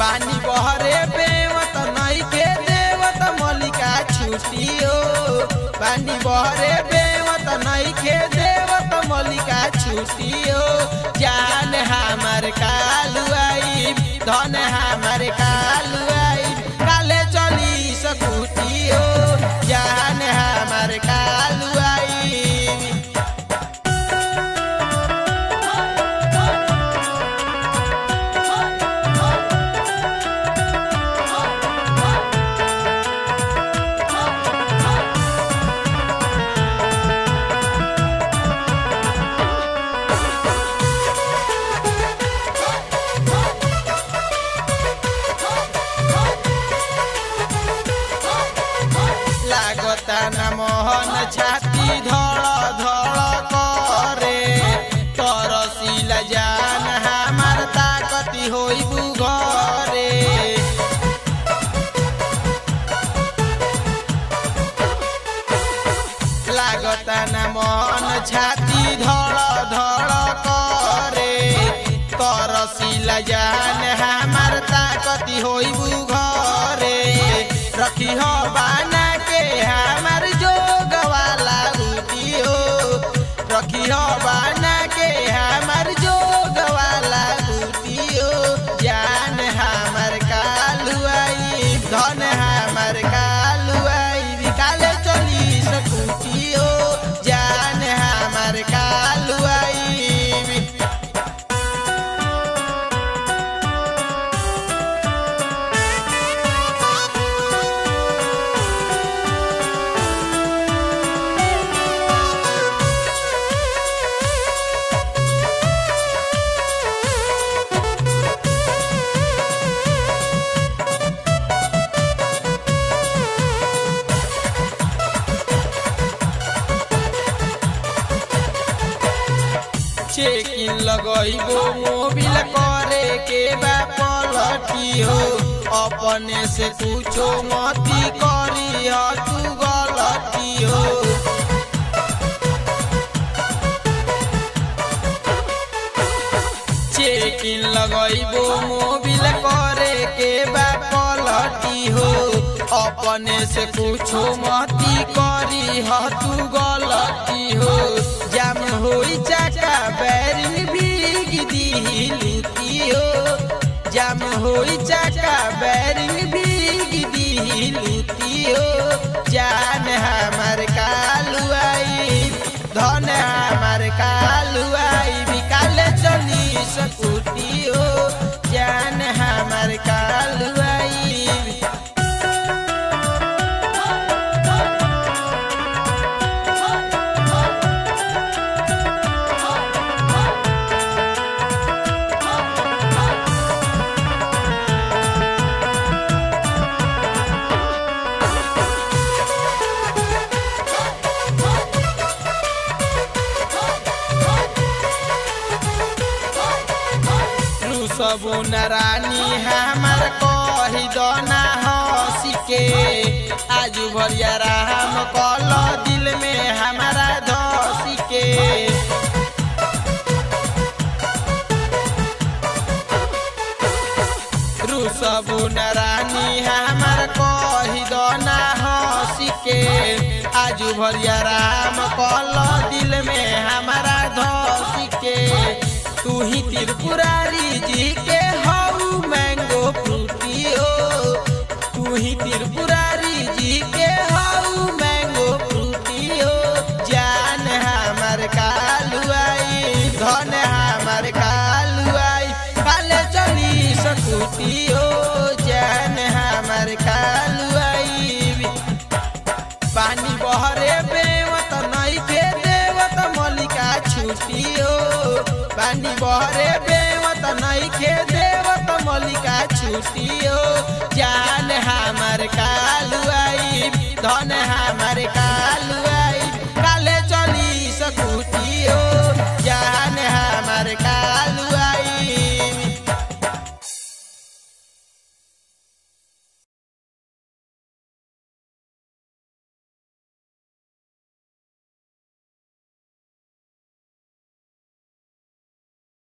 पानी बहरे बेवत नहीं के देवत मलिका छुटियो पानी बहरे बेवत नहीं के देवत मलिका छुटियो जान हमार कालू आई धन हमार कालू आई काले चली सकुटियो जान हमार कालू आई। न मोहन छाती धड़ धड़ करे तरसीला जान हमार ताकती होई बुघरे लागता न मोहन छाती धड़ धड़ करे तरसीला जान हमार ताकती होई बुघरे रखी हो बाना हमार जोग वाला रूटियो रखी हो बना के हमार जोग वाला रूटियो जान हमार कालू आई धन हमार कालू आई काले चली सकुटियो जान हमार कालू आई। चेकिन लगइबो मोबिल करे के बा पलटी हो अपने से कुछो मती करी हो तू गलती हो चेकिन लगइबो मोबिल करे के बा पलटी हो अपने से कुछो मती करी हो तू गलती हो जाम होई चाका बैरिंग भीग दिलुतियो जाम होई चाका बैरिंग भीग दिलुतियो जान हमार कालू आई धन हमार कालू आई बिकाले चली सकुटियो जान हमार कालू आई। सबो नारानी हमार कही दना हंसी के आज भरिया राम कल दिल में हमारा धसी के सबो नारानी हमार कही दना हंसी के आज भरिया राम कल दिल में हमारा धसी के तू ही त्रिपुरारी जी के हऊ मैंगो फ्रूटियो तू ही त्रिपुरारी जी के हऊ मैंगो फ्रूटियो जान हमार कालू आई धन हमार कालू आई काले चली सकुटियो जान हमार कालू आई। पानी बहरे बेवत नहीं के देवत मलिका छुटियो पानी बहरे बेवत नहीं के देवत मलिका छुटियो जान हमार कालू आई धन